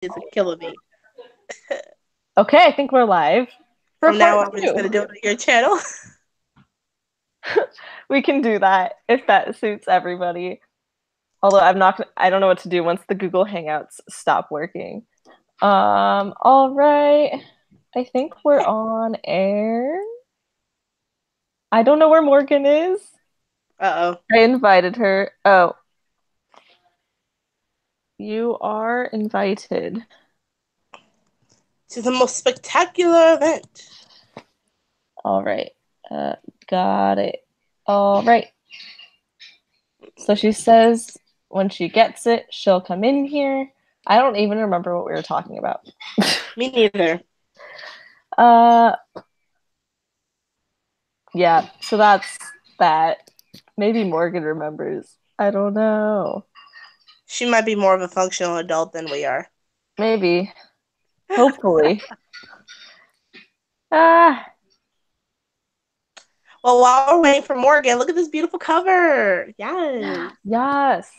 is killing me. Okay, I think we're live. From now on, we're just going to do it on your channel. We can do that if that suits everybody. Although I don't know what to do once the Google Hangouts stop working. All right. I think we're on air. I don't know where Morgan is. Uh-oh. I invited her. Oh. You are invited. To the most spectacular event. All right. Got it. All right. So she says when she gets it, she'll come in here. I don't even remember what we were talking about. Me neither. Yeah, so that's that. Maybe Morgan remembers. I don't know. She might be more of a functional adult than we are. Maybe. Hopefully. Ah. Well, while we're waiting for Morgan, look at this beautiful cover. Yes. Yes.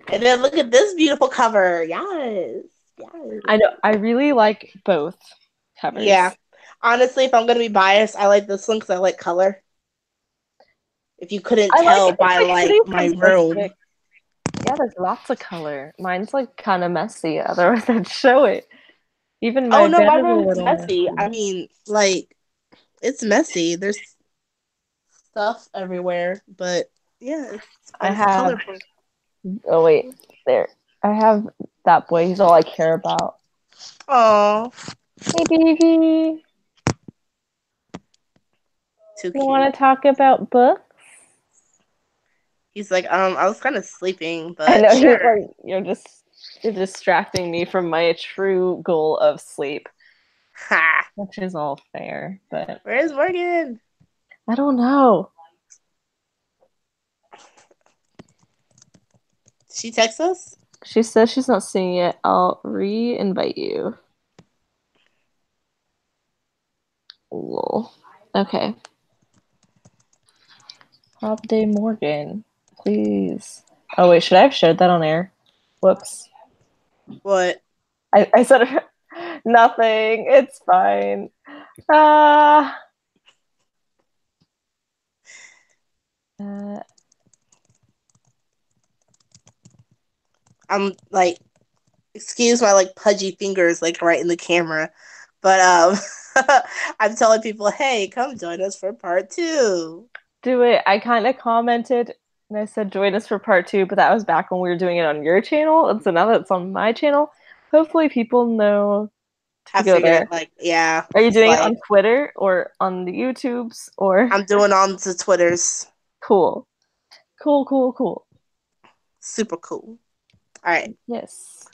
And then look at this beautiful cover. Yes. Yes. I know. I really like both covers. Yeah. Honestly, if I'm going to be biased, I like this one because I like color. If you couldn't tell by my room. Yeah, there's lots of color. Mine's like kind of messy. Otherwise, I'd show it. Even my bed room's messy. I mean, like, it's messy. There's stuff everywhere, but yeah, it's colorful. Oh wait, there. I have that boy. He's all I care about. Oh, hey baby. Too cute. You want to talk about books? He's like, I was kind of sleeping, but I know. sure. You're distracting me from my true goal of sleep. Ha! Which is all fair, but where's Morgan? I don't know. She text us? She says she's not seeing it. I'll re-invite you. Lol. Okay. Pop Day Morgan, please. Oh wait, should I have shared that on air? Whoops. What? I said nothing. It's fine. I'm like, excuse my like pudgy fingers like right in the camera, but I'm telling people, hey, come join us for part 2. Do it. I kind of commented and I said join us for part 2, but that was back when we were doing it on your channel, and so now that it's on my channel, hopefully people know to go there. Like, yeah. Are you doing it on Twitter or on the YouTubes or? I'm doing on the Twitters. Cool. Super cool. All right. Yes.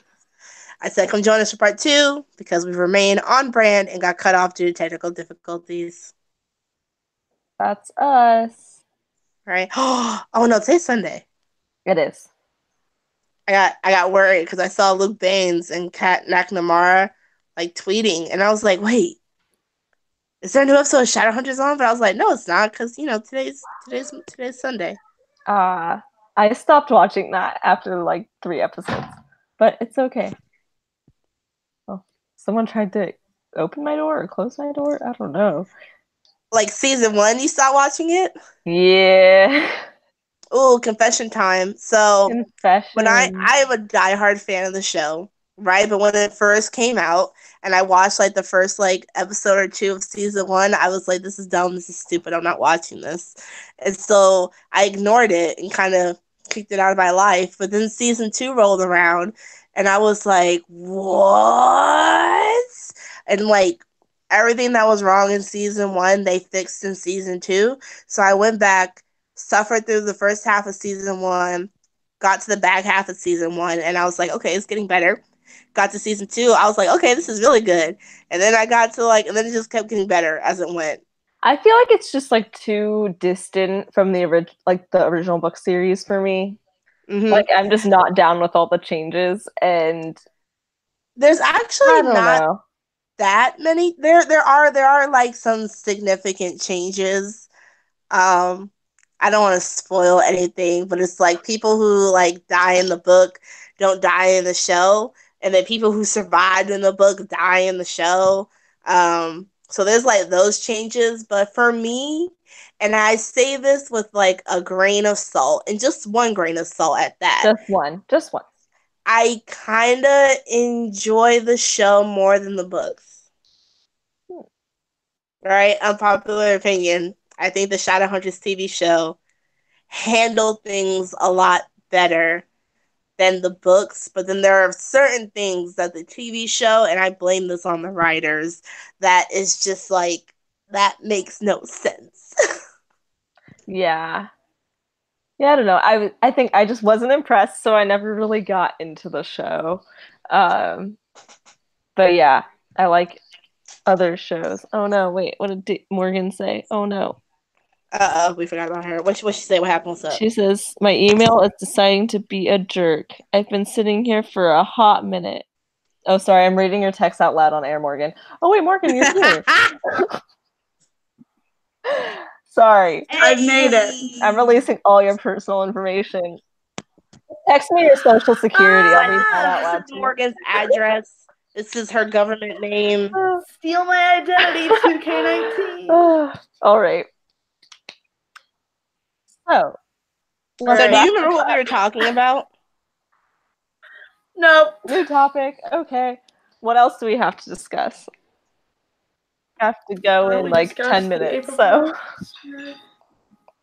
I said, come join us for part 2 because we remain on brand and got cut off due to technical difficulties. That's us. Right? Oh no, today's Sunday. It is. I got worried because I saw Luke Baines and Kat McNamara like tweeting, and I was like, wait, is there a new episode of Shadowhunters on? But I was like, no, it's not, because today's Sunday. I stopped watching that after like 3 episodes, but it's okay. Oh, someone tried to open my door or close my door. I don't know. Like season 1, you stopped watching it? Yeah. Oh, confession time. So when I am a diehard fan of the show, right? But when it first came out and I watched like the first like episode or 2 of season 1, I was like, this is dumb, this is stupid, I'm not watching this. And so I ignored it and kind of kicked it out of my life. But then season 2 rolled around and I was like, what? And like everything that was wrong in season 1, they fixed in season 2. So I went back, suffered through the first half of season 1, got to the back half of season 1, and I was like, okay, it's getting better. Got to season 2, I was like, okay, this is really good. And then I got to and then it just kept getting better as it went. I feel like it's just like too distant from the original book series for me. Mm-hmm. Like I'm just not down with all the changes, and there's actually not that many. There are like some significant changes. I don't want to spoil anything, but it's like people who like die in the book don't die in the show, and then people who survived in the book die in the show. So there's like those changes, but for me, and I say this with like a grain of salt, and just one grain of salt at that. Just one. I kind of enjoy the show more than the books. Right? Unpopular opinion. I think the Shadowhunters TV show handled things a lot better than the books, but then there are certain things that the TV show, and I blame this on the writers, that is just like, that makes no sense. Yeah. Yeah, I don't know. I think I just wasn't impressed, so I never really got into the show. But yeah, I like other shows. Oh no, wait, what did Morgan say? Oh no. We forgot about her. What she say? What happened? What's up? She says, my email is deciding to be a jerk. I've been sitting here for a hot minute. Oh, sorry, I'm reading your text out loud on air, Morgan. Oh wait, Morgan, you're here. Sorry. I've made it. I'm releasing all your personal information. Text me your social security. I'll read that out loud. This is Morgan's address. This is her government name. Steal my identity, 2K19. All right. So do you remember what we were talking about? Nope. New topic. Okay. What else do we have to discuss? Have to go in like 10 minutes, so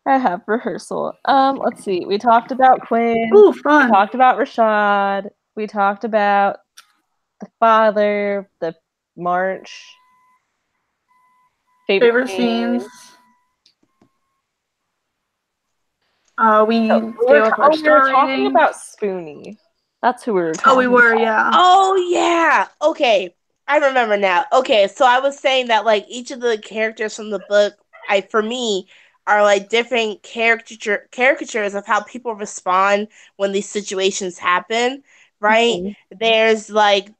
I have rehearsal. Let's see. We talked about Quinn. Ooh, fun. We talked about Rashad. We talked about the father, the March. Favorite scenes. We were talking about Spoonie. That's who we were talking about. Oh, we were, yeah. Oh, yeah. Okay. I remember now. Okay, so I was saying that like each of the characters from the book, for me, are like different caricatures of how people respond when these situations happen, right? Mm-hmm. There's like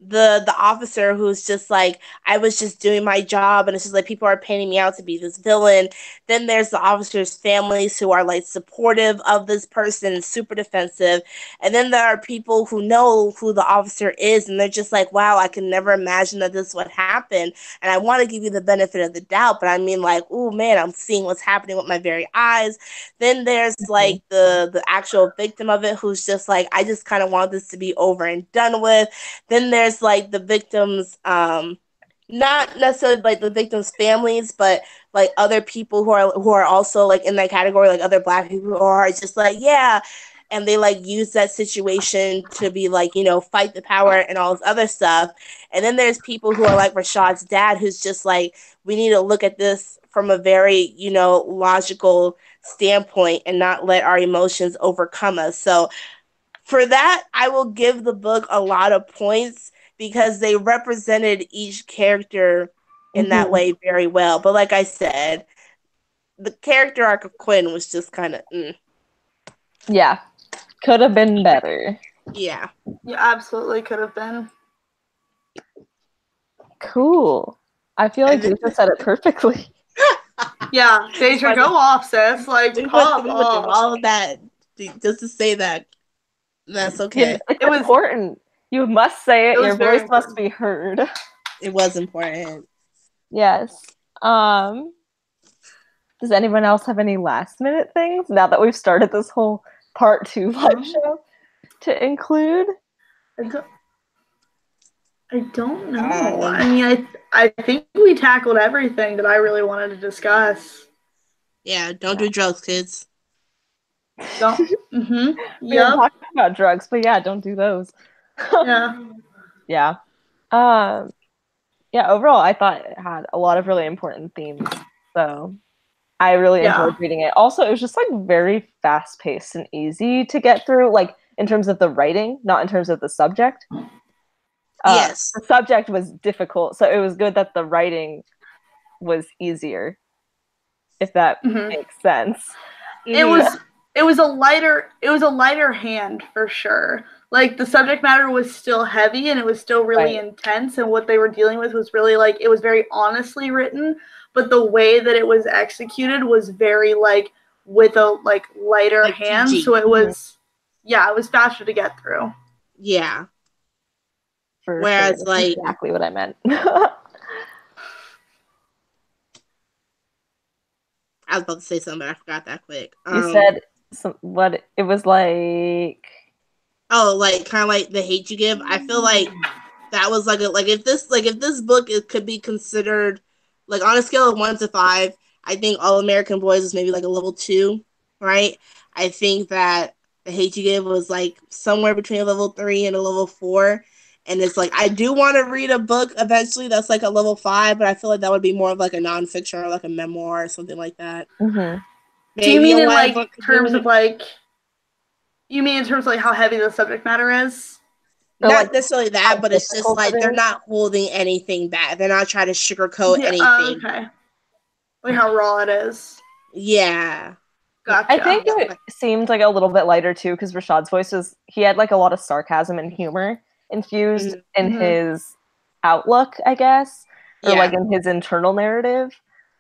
the officer who's just like, I was just doing my job, and it's just like people are painting me out to be this villain. Then there's the officers' families who are like supportive of this person and super defensive. And then there are people who know who the officer is, and they're just like, wow, I can never imagine that this would happen. And I want to give you the benefit of the doubt, but I mean, like, oh man, I'm seeing what's happening with my very eyes. Then there's like the actual victim of it, who's just like, I just kind of want this to be over and done with. Then there's like the victims, not necessarily like the victims' families, but like other people who are also like in that category, like other Black people who are just like, yeah, and they like use that situation to be like, you know, fight the power and all this other stuff. And then there's people who are like Rashad's dad, who's just like, we need to look at this from a very, you know, logical standpoint and not let our emotions overcome us. So for that, I will give the book a lot of points, because they represented each character in that way very well. But like I said, the character arc of Quinn was just kind of Yeah. Could have been better. Yeah. Yeah, absolutely could have been. Cool. I feel like Deja said it perfectly. Yeah, Deja, go off, sis. Like, pop off. All of that, just to say that. That's okay. It was important. You must say it. Your voice must be heard. It was important. Yes. Does anyone else have any last minute things now that we've started this whole part 2 live show to include? I don't know. I mean, I think we tackled everything that I really wanted to discuss. Yeah, don't do drugs, kids. Don't. We were talking about drugs, but yeah, don't do those. Yeah. Yeah. Yeah, overall, I thought it had a lot of really important themes. So I really enjoyed reading it. Also, it was just like very fast paced and easy to get through, like in terms of the writing, not in terms of the subject. Yes. The subject was difficult, so it was good that the writing was easier, if that makes sense. It was a lighter hand for sure. Like, the subject matter was still heavy and it was still really intense, and what they were dealing with was really like, it was very honestly written, but the way that it was executed was very like with a like lighter hand. PG. So it was it was faster to get through. Yeah. For Whereas, sure. like, exactly what I meant. I was about to say something, but I forgot that quick. You said what it was like. Oh, like kind of like The Hate You Give. I feel like that was like if this book could be considered like on a scale of 1 to 5, I think All American Boys is maybe like a level 2, right? I think that The Hate You Give was like somewhere between a level 3 and a level 4. And it's like I do want to read a book eventually that's like a level 5, but I feel like that would be more of like a nonfiction or like a memoir or something like that. Mm-hmm. Do you mean in like terms of like? You mean in terms of like how heavy the subject matter is? Not like, necessarily that, but it's just like they're not holding anything back. They're not trying to sugarcoat anything. Okay. Like how raw it is. Yeah. Gotcha. I think it seemed like a little bit lighter too, because Rashad's voice he had like a lot of sarcasm and humor infused in his outlook, I guess, or like in his internal narrative.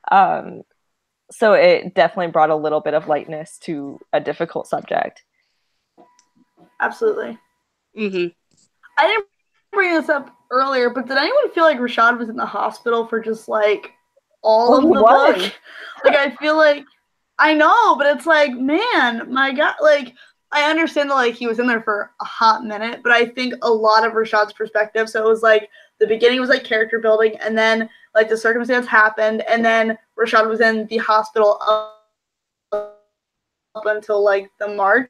So it definitely brought a little bit of lightness to a difficult subject. Absolutely. Mm-hmm. I didn't bring this up earlier, but did anyone feel like Rashad was in the hospital for just like all of the book? Like I feel like I know, but it's like, man, my God, like I understand that like he was in there for a hot minute, but I think a lot of Rashad's perspective. So it was like the beginning was like character building, and then like the circumstance happened, and then Rashad was in the hospital up until like the March.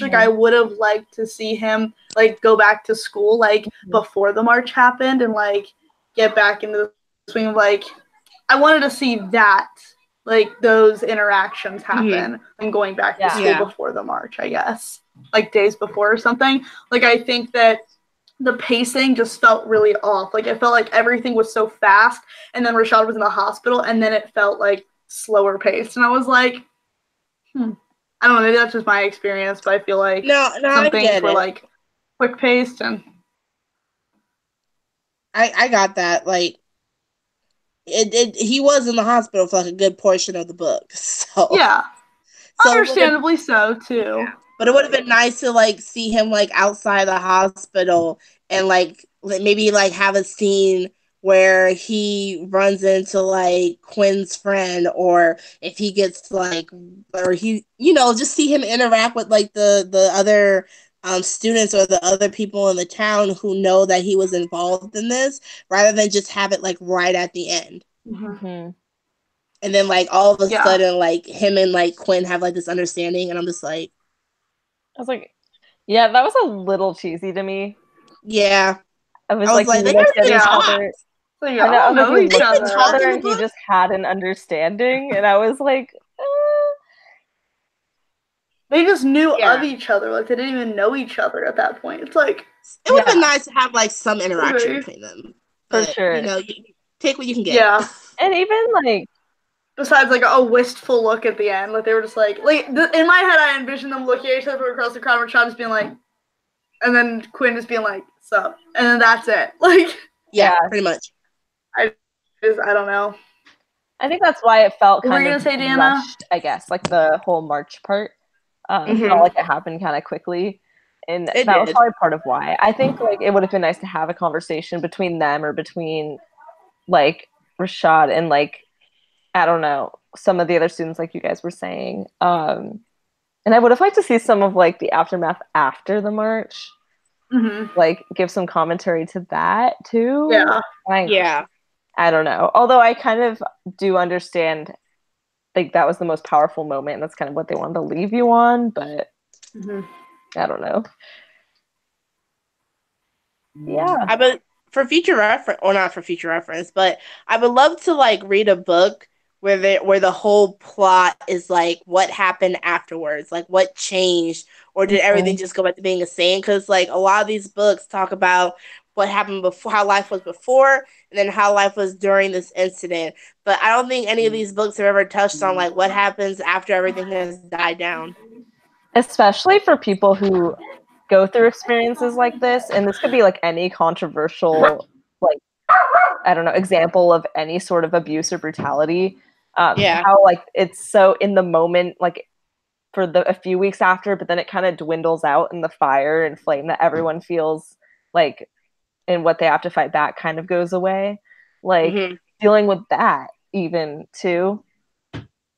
Like I would have liked to see him like go back to school like before the March happened and like get back into the swing of like I wanted to see that like those interactions happen and going back to school before the March, I guess. Like days before or something. Like I think that the pacing just felt really off. Like it felt like everything was so fast and then Rashad was in the hospital and then it felt like slower paced. And I was like, I don't know, maybe that's just my experience, but I feel like some things were like quick paced and I got that. Like he was in the hospital for like a good portion of the book. So yeah. Understandably so too. Yeah. But it would have been nice to like see him like outside the hospital and like maybe like have a scene where he runs into like Quinn's friend, or if he gets like, or he, just see him interact with like the other students or the other people in the town who know that he was involved in this, rather than just have it like right at the end. Mm-hmm. And then like all of a sudden like him and like Quinn have like this understanding, and I'm just like, I was like, yeah, that was a little cheesy to me. Yeah. I was like, they looked at each other. Like, I don't know each other. And he just had an understanding, and I was like, They just knew of each other. Like they didn't even know each other at that point. It's like it would have been nice to have like some interaction between them. But, for sure. You take what you can get. Yeah. And even like besides like a wistful look at the end, like they were just like in my head I envisioned them looking at each other across the crowd and Rashad just being like, and then Quinn just being like, sup, and then that's it. Like yeah, pretty much. I don't know. I think that's why it felt kind of say, Dana? rushed, I guess, like the whole March part. Felt like it happened kind of quickly. And that was probably part of why. I think like it would have been nice to have a conversation between them or between like Rashad and like, I don't know, some of the other students like you guys were saying. And I would have liked to see some of like the aftermath after the March. Like give some commentary to that too. Yeah. I don't know. Although I kind of do understand like that was the most powerful moment and that's kind of what they wanted to leave you on, but I don't know. Yeah. But for future reference, or not for future reference, but I would love to like read a book where the whole plot is like what happened afterwards, like what changed, or did everything just go back to being the same? Because like a lot of these books talk about what happened before, how life was before, and then how life was during this incident. But I don't think any of these books have ever touched on like what happens after everything has died down. Especially for people who go through experiences like this, and this could be like any controversial, like, I don't know, example of any sort of abuse or brutality. How like it's so in the moment, like for a few weeks after, but then it kind of dwindles out in the fire and flame that everyone feels like, and what they have to fight back kind of goes away. Like dealing with that even too.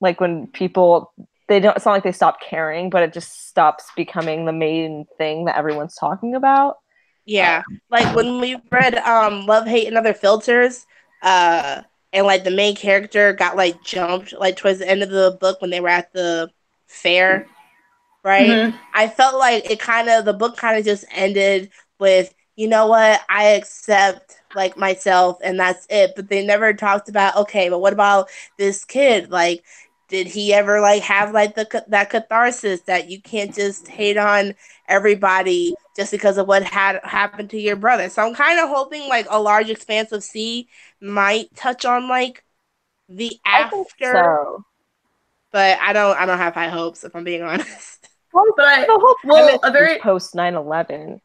Like when people, it's not like they stop caring, but it just stops becoming the main thing that everyone's talking about. Yeah. Like when we read Love, Hate, and Other Filters, and like the main character got like jumped like towards the end of the book when they were at the fair, right? I felt like the book kind of just ended with, you know what, I accept like myself and that's it. But they never talked about, okay, but what about this kid? Like, did he ever like have like that catharsis that you can't just hate on everybody just because of what had happened to your brother? So I'm kind of hoping like a large expanse of sea might touch on like the after. I think so. But I don't have high hopes, if I'm being honest. Well, but I hope a very post 9/11.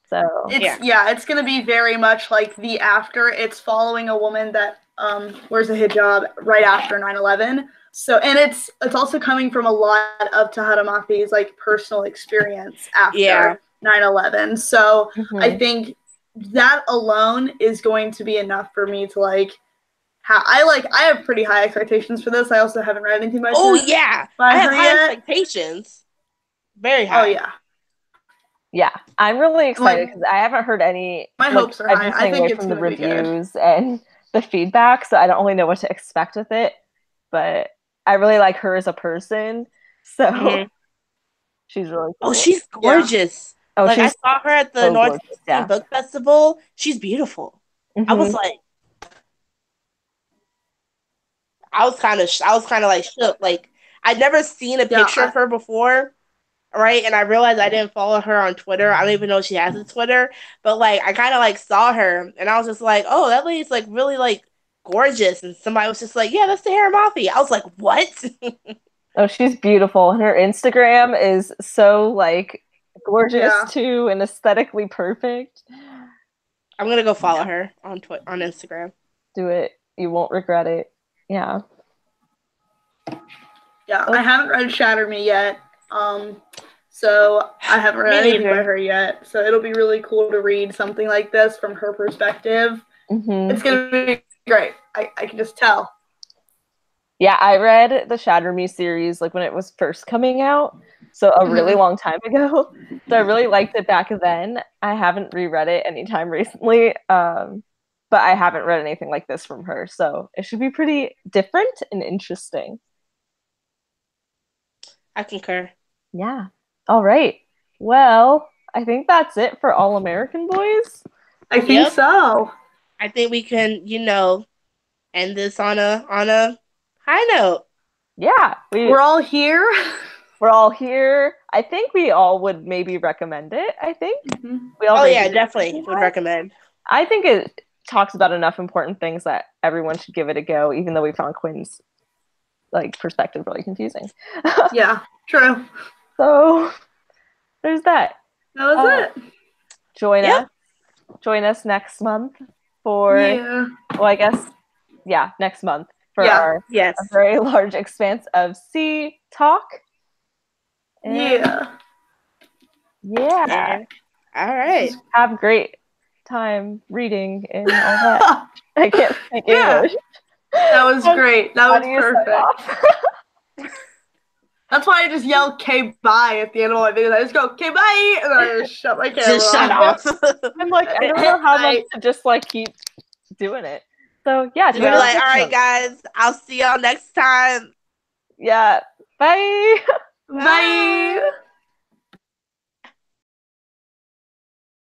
So it's gonna be very much like the after. It's following a woman that wears a hijab right after 9/11. So, and it's also coming from a lot of Tahada Mafi's like personal experience after 9/11. So I think that alone is going to be enough for me to like. I have pretty high expectations for this. I also haven't read anything by I have high expectations. Very high. Oh yeah. Yeah, I'm really excited because I haven't heard any. My hopes are high. I think it's from the reviews and the feedback, so I don't really know what to expect with it. But I really like her as a person, so she's really cool. Oh, she's gorgeous. Yeah. Like I saw her at the North Book Festival. She's beautiful. I was like, I was kind of like shook. Like I'd never seen a picture of her before. Right, and I realized I didn't follow her on Twitter. I don't even know if she has a Twitter, but like I kind of like saw her, and I was just like, "Oh, that lady's like really like gorgeous." And somebody was just like, "Yeah, that's Tahara Mafi." I was like, "What?" Oh, she's beautiful, and her Instagram is so like gorgeous too, and aesthetically perfect. I'm gonna go follow her on Instagram. Do it; you won't regret it. Yeah. Yeah, I haven't read Shatter Me yet. So I haven't read anything by her yet. So it'll be really cool to read something like this from her perspective. It's gonna be great. I can just tell. Yeah, I read the Shatter Me series like when it was first coming out, so a really long time ago. So I really liked it back then. I haven't reread it anytime recently, but I haven't read anything like this from her, so it should be pretty different and interesting. I concur. Yeah. All right. Well, I think that's it for All American Boys. I think so. I think we can, end this on a high note. Yeah. We're all here. We're all here. I think we all would maybe recommend it. I think. We all definitely would recommend. I think it talks about enough important things that everyone should give it a go, even though we found Quinn's like perspective really confusing. Yeah, true. So there's that. That was it. Join us next month for next month for our a very large expanse of sea talk. And yeah. All right. Have a great time reading and all that. I can't speak English. That was great. That was perfect. That's why I just yell "K bye" at the end of my videos. I just go "K bye" and then I just shut my camera. Just shut off. I'm like, I don't know how much to just like keep doing it. So yeah, you're like, all right, guys, I'll see y'all next time. Yeah, bye. Bye.